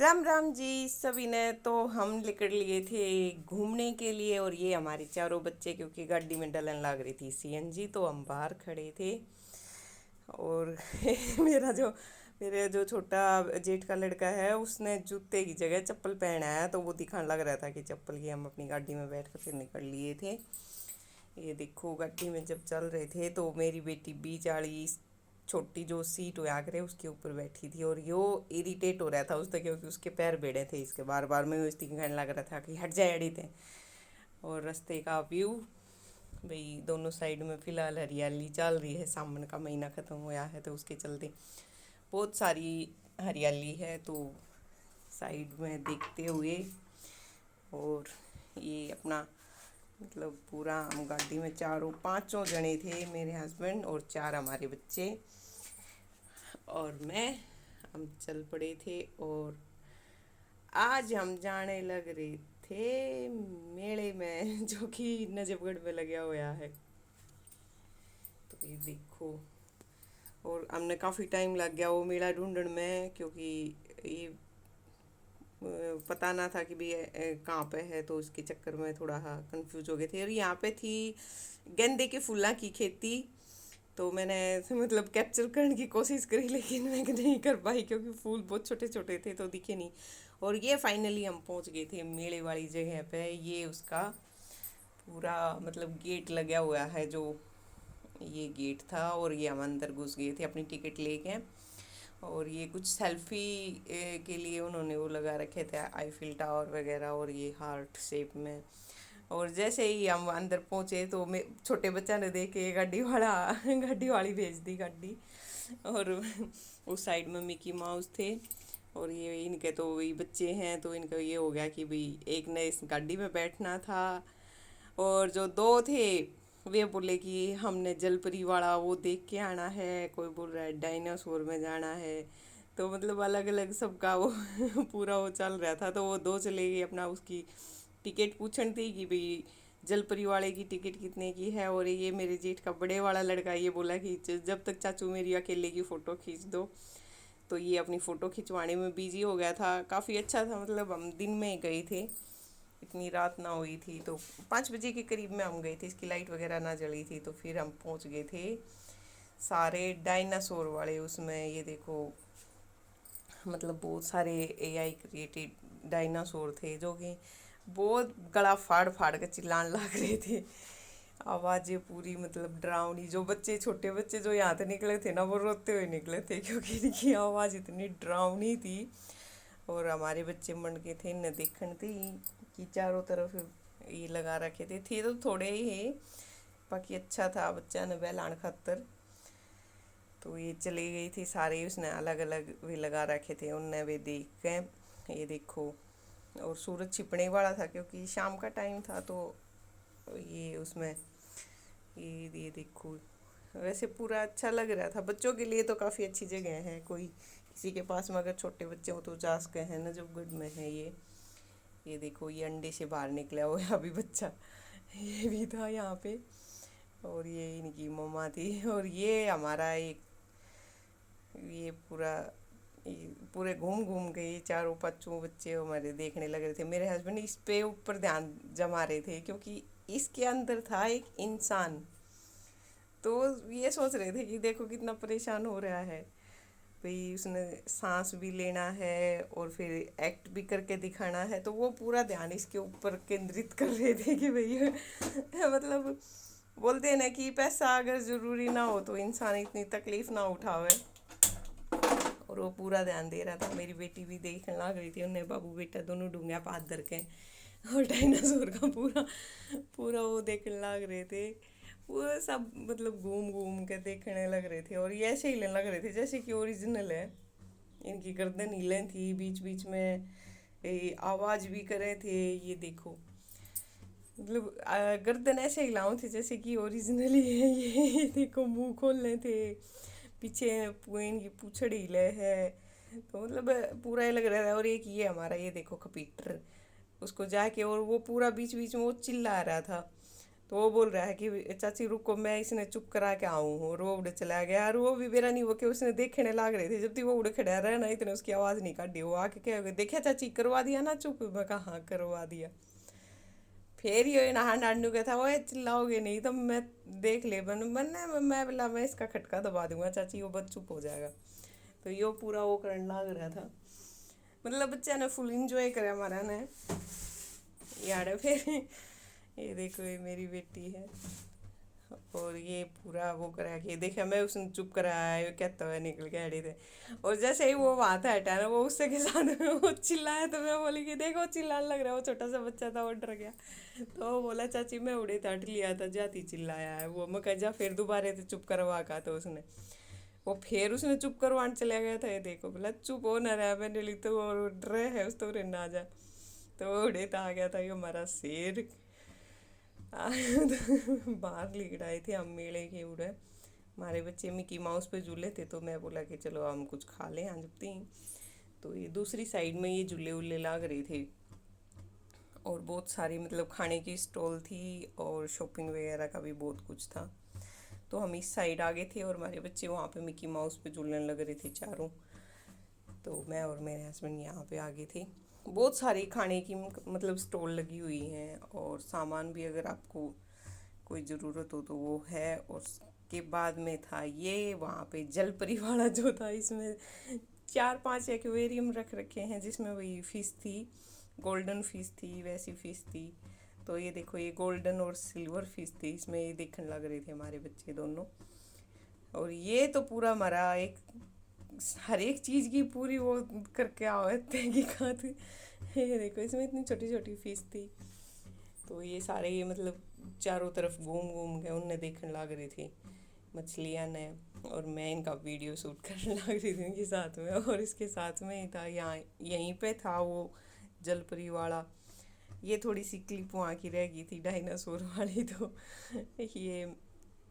राम राम जी सभी ने। तो हम निकल लिए थे घूमने के लिए, और ये हमारे चारों बच्चे, क्योंकि गाड़ी में डलन लग रही थी सीएनजी, तो हम बाहर खड़े थे। और मेरा जो मेरे जो छोटा जेठ का लड़का है, उसने जूते की जगह चप्पल पहना है, तो वो दिखाने लग रहा था कि चप्पल की। हम अपनी गाड़ी में बैठ कर फिर निकल लिए थे। ये देखो, गाड़ी में जब चल रहे थे तो मेरी बेटी बीच वाली छोटी जो सीट हुआ करे उसके ऊपर बैठी थी, और यो इरिटेट हो रहा था उससे, क्योंकि उसके पैर बेड़े थे इसके। बार बार मैं उसकी कहने लग रहा था कि हट जाए अड़ी थे। और रास्ते का व्यू, भाई दोनों साइड में फ़िलहाल हरियाली चल रही है। सावन का महीना ख़त्म हुआ है तो उसके चलते बहुत सारी हरियाली है। तो साइड में देखते हुए, और ये अपना मतलब पूरा, हम गाड़ी में चारों पांचों जने थे, मेरे हस्बैंड और चार हमारे बच्चे और मैं। हम चल पड़े थे, और आज हम जाने लग रहे थे मेले में जो कि नजफगढ़ में लगा हुआ है। तो ये देखो, और हमने काफ़ी टाइम लग गया वो मेला ढूंढने में, क्योंकि ये पता ना था कि भी कहाँ पे है, तो उसके चक्कर में थोड़ा कंफ्यूज हो गए थे। और यहाँ पे थी गेंदे के फूलों की खेती। तो मैंने मतलब कैप्चर करने की कोशिश करी, लेकिन मैं नहीं कर पाई, क्योंकि फूल बहुत छोटे छोटे थे तो दिखे नहीं। और ये फाइनली हम पहुंच गए थे मेले वाली जगह पे। ये उसका पूरा मतलब गेट लगा हुआ है, जो ये गेट था, और ये हम अंदर घुस गए थे अपनी टिकट लेके। और ये कुछ सेल्फी के लिए उन्होंने वो लगा रखे थे, आईफिल टावर वगैरह, और ये हार्ट शेप में। और जैसे ही हम अंदर पहुंचे तो मैं छोटे बच्चा ने देख के गाड़ी वाला गाड़ी वाली भेज दी गाड़ी। और उस साइड में मिकी माउस थे। और ये इनके तो वही बच्चे हैं, तो इनका ये हो गया कि भाई एक ने इस गाड़ी में बैठना था। और जो दो थे वे बोले कि हमने जलपरी वाला वो देख के आना है, कोई बोल रहा है डायनासोर में जाना है। तो मतलब अलग अलग सबका वो पूरा वो चल रहा था। तो वो दो चले गए अपना, उसकी टिकट पूछनी थी कि भाई जलपरी वाले की टिकट कितने की है। और ये मेरे जेठ का बड़े वाला लड़का ये बोला कि जब तक चाचू मेरी अकेले की फ़ोटो खींच दो। तो ये अपनी फ़ोटो खिंचवाने में बिजी हो गया था। काफ़ी अच्छा था, मतलब हम दिन में ही गए थे, इतनी रात ना हुई थी। तो 5 बजे के करीब में हम गए थे, इसकी लाइट वगैरह ना जली थी। तो फिर हम पहुंच गए थे सारे डायनासोर वाले उसमें। ये देखो, मतलब बहुत सारे एआई क्रिएटेड डायनासोर थे, जो कि बहुत गला फाड़ फाड़ के चिल्लाने लग रहे थे। आवाज़ें पूरी मतलब डरावनी। जो बच्चे, छोटे बच्चे जो यहाँ से निकले थे ना, वो रोते हुए निकले थे, क्योंकि इनकी आवाज़ इतनी डरावनी थी। और हमारे बच्चे मन के थे न देखने थी कि चारों तरफ ये लगा रखे थे तो थोड़े ही है, बाकी अच्छा था बच्चा ने बहलान खातर। तो ये चली गई थी सारे, उसने अलग अलग भी लगा रखे थे, उनने भी देख के। ये देखो, और सूरज छिपने वाला था क्योंकि शाम का टाइम था। तो ये उसमें ये देखो, वैसे पूरा अच्छा लग रहा था बच्चों के लिए। तो काफ़ी अच्छी जगह है, कोई किसी के पास में अगर छोटे बच्चे हो तो जा सकते हैं। नजफगढ़ में है ये देखो, ये अंडे से बाहर निकला हुआ है अभी बच्चा, ये भी था यहाँ पे। और ये इनकी मम्मा थी। और ये हमारा एक, ये पूरा, ये पूरे घूम घूम के ये चारों पांचों बच्चे हमारे देखने लग रहे थे। मेरे हस्बैंड इस पे ऊपर ध्यान जमा रहे थे, क्योंकि इसके अंदर था एक इंसान। तो ये सोच रहे थे कि देखो कितना परेशान हो रहा है भाई, उसने सांस भी लेना है और फिर एक्ट भी करके दिखाना है। तो वो पूरा ध्यान इसके ऊपर केंद्रित कर रहे थे कि भाई मतलब बोलते हैं ना कि पैसा अगर ज़रूरी ना हो तो इंसान इतनी तकलीफ ना उठावे। और वो पूरा ध्यान दे रहा था। मेरी बेटी भी देखने लग रही थी, उन्हें बाबू बेटा दोनों डूंगा हाथ धर के, और डायनासोर का पूरा पूरा वो देखने लग रहे थे। वो सब मतलब घूम घूम के देखने लग रहे थे, और ये ऐसे ही लग रहे थे जैसे कि ओरिजिनल है। इनकी गर्दन हिले थी बीच बीच में, आवाज़ भी करे थे। ये देखो, मतलब गर्दन ऐसे हिलाऊं थे जैसे कि ओरिजिनल ही है ये देखो, मुंह खोल रहे थे, पीछे इनकी पूछड़ हिले है। तो मतलब पूरा ही लग रहा था। और एक ये हमारा, ये देखो, कपीटर, उसको जाके, और वो पूरा बीच बीच में वो चिल्ला रहा था। तो वो बोल रहा है कि चाची रुको, मैं इसने चुप करा के आऊँ, और वो उड़े चला गया। और वो भी मेरा नहीं, वो कि उसने देखने लाग रहे थे, जब तक वो उड़े खड़ा रहा ना, इतने उसकी आवाज़ नहीं काटी। वो आके क्या देखा चाची करवा दिया ना चुप, मैं कहा हाँ करवा दिया। फिर ये नहा नाडू का था, वो चिल्लाओगे नहीं तो मैं देख ले मैं बोला मैं इसका खटका दबा दूंगा चाची, वो बस चुप हो जाएगा। तो यो पूरा वो करने लग रहा था। मतलब बच्चा ने फुल इंजॉय करा हमारा ने यार। फिर ये देखो ये मेरी बेटी है, और ये पूरा वो करा के देखा मैं, उसने चुप कराया, ये कहता हुआ निकल के अड़े थे। और जैसे ही वो वहाँ था हटा ना, वो उससे के साथ में वो चिल्लाया, तो मैं बोली कि देखो चिल्लाने लग रहा है, वो छोटा सा बच्चा था वो डर गया। तो वो बोला चाची मैं उड़े था हट लिया था, जाती चिल्लाया है वो। मैं कहा जा फिर दोबारा से चुप करवा का, तो उसने वो फिर उसने चुप करवाने चला गया था। ये देखो बोला चुप हो ना रहा, मैंने ली तो वो डरे है उस तो ना आ जा। तो वो उड़े था आ गया था ये हमारा शेर। बाहर लेकर आए थे हम मेले के उड़े। हमारे बच्चे मिकी माउस पे झूले थे, तो मैं बोला कि चलो हम कुछ खा लें आज अपनी। तो ये दूसरी साइड में ये झूले उले लाग रहे थे, और बहुत सारी मतलब खाने की स्टॉल थी, और शॉपिंग वगैरह का भी बहुत कुछ था। तो हम इस साइड आ गए थे, और हमारे बच्चे वहाँ पे मिकी माउस पे झूलने लग रहे थे चारों। तो मैं और मेरे हस्बैंड यहाँ पे आ गए थे। बहुत सारी खाने की मतलब स्टॉल लगी हुई हैं, और सामान भी अगर आपको कोई ज़रूरत हो तो वो है। और उसके बाद में था ये वहाँ पे जलपरी वाला जो था, इसमें 4-5 एक्वेरियम रख रखे हैं, जिसमें वही फ़िश थी, गोल्डन फ़िश थी, वैसी फ़िश थी। तो ये देखो ये गोल्डन और सिल्वर फ़िश थी, इसमें ये देखने लग रहे थे हमारे बच्चे दोनों। और ये तो पूरा हमारा एक हर एक चीज़ की पूरी वो करके आते कि खाते। ये देखो इसमें इतनी छोटी छोटी फ़िश थी। तो ये सारे ये मतलब चारों तरफ घूम घूम के उनने देखने लग रही थी मछलियाँ ने, और मैं इनका वीडियो शूट करने लग रही थी इनके साथ में। और इसके साथ में ही था यहाँ, यहीं पे था वो जलपरी वाला। ये थोड़ी सी क्लिप वहाँ की रह गई थी डायनासोर वाली। तो ये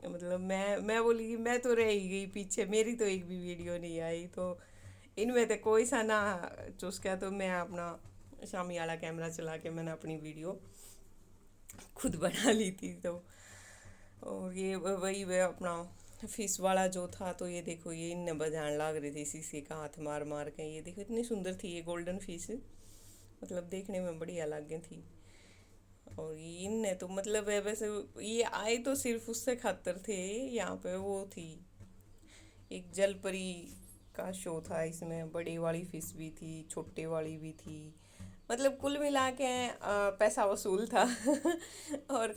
मतलब मैं बोली कि मैं तो रह ही गई पीछे, मेरी तो एक भी वीडियो नहीं आई। तो इनमें तो कोई सा ना चूस गया, तो मैं अपना शामी वाला कैमरा चला के मैंने अपनी वीडियो खुद बना ली थी। तो और ये वही वे अपना फिश वाला जो था, तो ये देखो ये इनने बजाने लग रही थी शीशे का हाथ मार मार के। ये देखो इतनी सुंदर थी ये गोल्डन फिश, मतलब देखने में बढ़िया लग थी। और ये इनने तो मतलब है वैसे, ये आए तो सिर्फ उससे खातर थे। यहाँ पे वो थी एक जलपरी का शो था, इसमें बड़ी वाली फिश भी थी, छोटे वाली भी थी। मतलब कुल मिला के पैसा वसूल था। और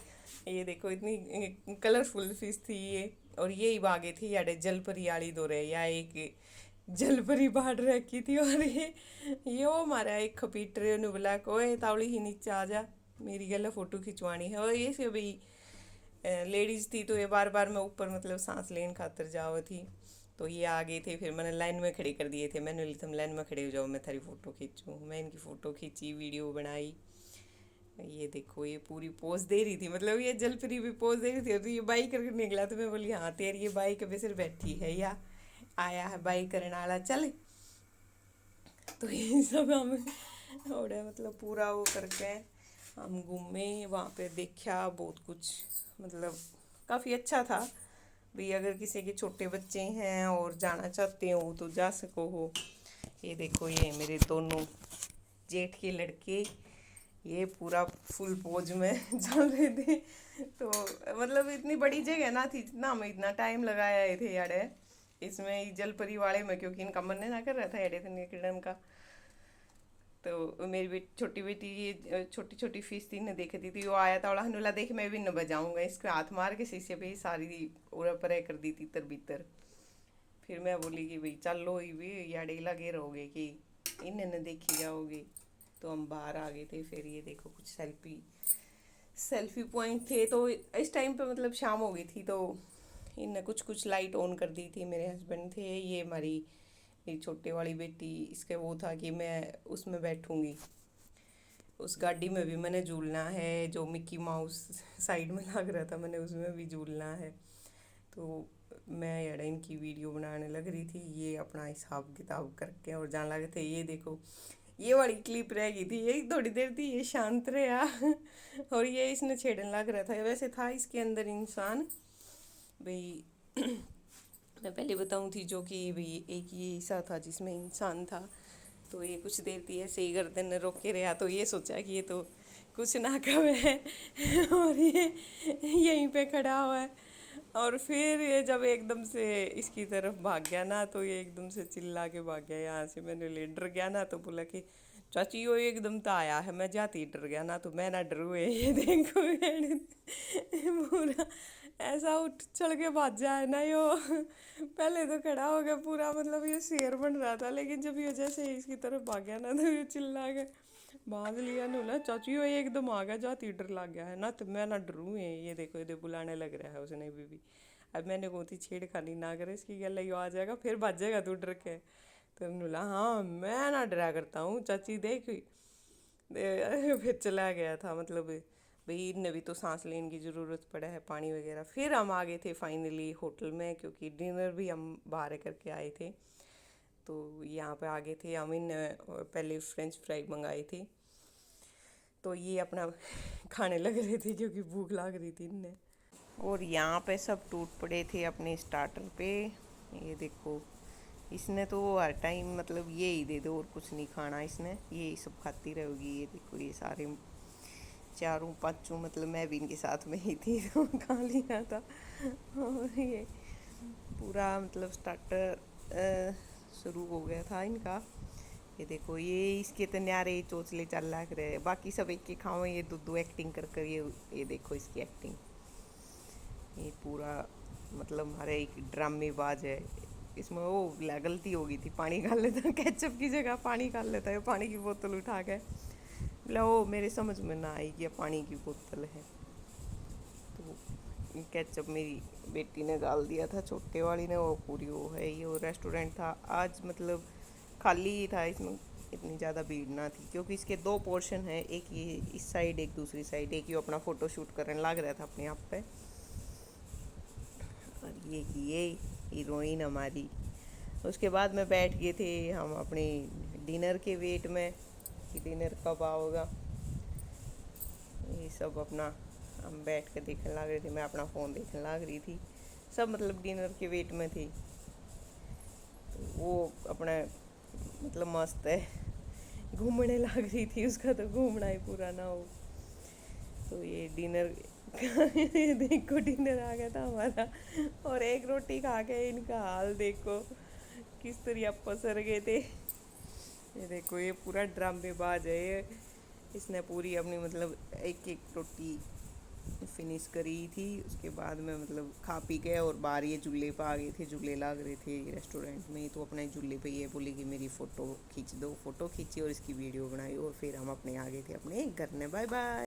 ये देखो इतनी कलरफुल फिश थी ये। और यही बागे थी यार जलपरी आड़ी दो रहे या एक जलपरी बाढ़ रखी थी। और ये वो हमारा एक खपीटरे ने बोला कोई तावड़ी ही नीचे आ जा, मेरी गला फोटो खिंचवानी है। और ये से भाई लेडीज थी, तो ये बार बार मैं ऊपर मतलब सांस लेने खातर जाओ थी। तो ये आ गए थे, फिर मैंने लाइन में खड़े कर दिए थे, मैंने बोली तुम लाइन में खड़े हो जाओ मैं थारी फ़ोटो खींचूँ। मैं इनकी फ़ोटो खींची, वीडियो बनाई। ये देखो ये पूरी पोज दे रही थी, मतलब ये जलपरी भी पोज दे रही थी। तो ये बाई करके निकला, तो मैं बोली हाँ तेरी ये बाई पे सिर बैठी है या आया है बाई करने वाला चल। तो ये सब हम और मतलब पूरा वो करके हम घूमे वहाँ पे, देखा बहुत कुछ। मतलब काफ़ी अच्छा था भी, अगर किसी के छोटे बच्चे हैं और जाना चाहते हो तो जा सको हो। ये देखो ये मेरे दोनों जेठ के लड़के ये पूरा फुल पोज में चल रहे थे। तो मतलब इतनी बड़ी जगह ना थी जितना हम इतना टाइम लगाए थे यार इसमें जलपरी वाले में, क्योंकि इनका मन ना कर रहा था यार इतने किरण का। तो मेरी छोटी बेटी ये छोटी छोटी फीस थी ने देखी थी, वो आया था और हनुला देख मैं भी न बजाऊंगा, इसके हाथ मार के शीशे पे ही सारी उड़ा परे कर दी तीतर बीतर। फिर मैं बोली कि भाई चल लो ही भी याडे लगे रहोगे कि इन्हें न देखी जाओगे। तो हम बाहर आ गए थे। फिर ये देखो कुछ सेल्फी सेल्फी पॉइंट थे। तो इस टाइम पे मतलब शाम हो गई थी, तो इनने कुछ कुछ लाइट ऑन कर दी थी, मेरे हस्बैंड थे। ये हमारी मेरी छोटे वाली बेटी, इसके वो था कि मैं उसमें बैठूंगी, उस गाड़ी में भी मैंने झूलना है, जो मिक्की माउस साइड में लग रहा था मैंने उसमें भी झूलना है। तो मैं यार इनकी वीडियो बनाने लग रही थी, ये अपना हिसाब किताब करके और जाने लगे थे। ये देखो ये वाली क्लिप रह गई थी, ये थोड़ी देर थी ये शांत रहा और ये इसने छेड़ने लग रहा था। वैसे था इसके अंदर इंसान भाई। मैं पहले बताऊं थी जो कि भाई एक ये हिस्सा था जिसमें इंसान था। तो ये कुछ देर थी ऐसे ही गर्दन रोके रहा, तो ये सोचा कि ये तो कुछ ना कम है और ये यहीं पे खड़ा हुआ है। और फिर ये जब एकदम से इसकी तरफ भाग गया ना, तो ये एकदम से चिल्ला के भाग गया यहाँ से। मैंने ले डर गया ना, तो बोला कि चाची वो एकदम तो आया है, मैं जाती ही डर गया ना, तो मैं ना डरू है ये देखो पूरा ऐसा उठ चढ़ के भाग जाए ना यो। पहले तो खड़ा हो गया पूरा, मतलब ये शेर बन रहा था, लेकिन जब ये जैसे इसकी तरफ भाग गया ना, तो ये चिल्ला के भाग लिया। ना चाची वो एकदम आ गया, जाती डर लग गया है ना, तो मैं ना डरूँ है ये देखो, ये बुलाने लग रहा है उसने भी। अब मैंने कौन सी छेड़खानी ना करे इसकी गल, यो आ जाएगा फिर भाग जाएगा तू डर के। तो हमने बोला हाँ मैं ना डरा करता हूँ चाची देख। फिर चला गया था, मतलब भाई इनने भी तो सांस लेने की ज़रूरत पड़ा है, पानी वगैरह। फिर हम आ गए थे फाइनली होटल में, क्योंकि डिनर भी हम बाहर करके आए थे। तो यहाँ पे आ गए थे हम। इन पहले फ्रेंच फ्राई मंगाए थे, तो ये अपना खाने लग रहे थे क्योंकि भूख लग रही थी इनने। और यहाँ पे सब टूट पड़े थे अपने स्टार्टर पे। ये देखो इसने तो हर टाइम मतलब ये ही दे दो और कुछ नहीं खाना इसने, ये सब खाती रहेगी। ये देखो ये सारे चारों पांचों, मतलब मैं भी इनके साथ में ही थी तो खा लिया था। और ये पूरा मतलब स्टार्टर शुरू हो गया था इनका। ये देखो ये इसके तो न्यारे चोचले चल लग रहे हैं, बाकी सब एक के खाओ, ये दो दो एक्टिंग कर कर ये देखो इसकी एक्टिंग। ये पूरा मतलब हमारे एक ड्रामेबाज है। इसमें वो गलती हो गई थी, पानी डाल लेता केचप की जगह पानी डाल लेता है, पानी की बोतल उठा के। बोला वो मेरे समझ में ना आई कि पानी की बोतल है। तो केचप मेरी बेटी ने डाल दिया था, छोटे वाली ने। वो पूरी वो है, ये वो रेस्टोरेंट था आज मतलब खाली ही था, इसमें इतनी ज़्यादा भीड़ ना थी, क्योंकि इसके दो पोर्शन है, एक ये इस साइड एक दूसरी साइड। एक ये अपना फ़ोटो शूट करने लग रहा था अपने आप पे, और ये हीरोइन हमारी। उसके बाद में बैठ गए थे हम अपने डिनर के वेट में कि डिनर कब आओगा। ये सब अपना हम बैठ कर देखने लग रहे थे, मैं अपना फ़ोन देखने लग रही थी, सब मतलब डिनर के वेट में थी। तो वो अपना मतलब मस्त है, घूमने लग रही थी, उसका तो घूमना ही पूरा ना हो। तो ये डिनर देखो डिनर आ गया था हमारा, और एक रोटी खा के इनका हाल देखो किस तरह पसर गए थे। ये देखो ये पूरा ड्रामेबाज है ये। इसने पूरी अपनी मतलब एक एक रोटी फिनिश करी थी, उसके बाद में मतलब खा पी के और बाहर ये झूले पे आ गए थे। झूले लग रहे थे रेस्टोरेंट में, तो अपने झूले पे ये बोली कि मेरी फ़ोटो खींच दो। फ़ोटो खींची और इसकी वीडियो बनाई, और फिर हम अपने आ गए थे अपने घर में। Bye bye.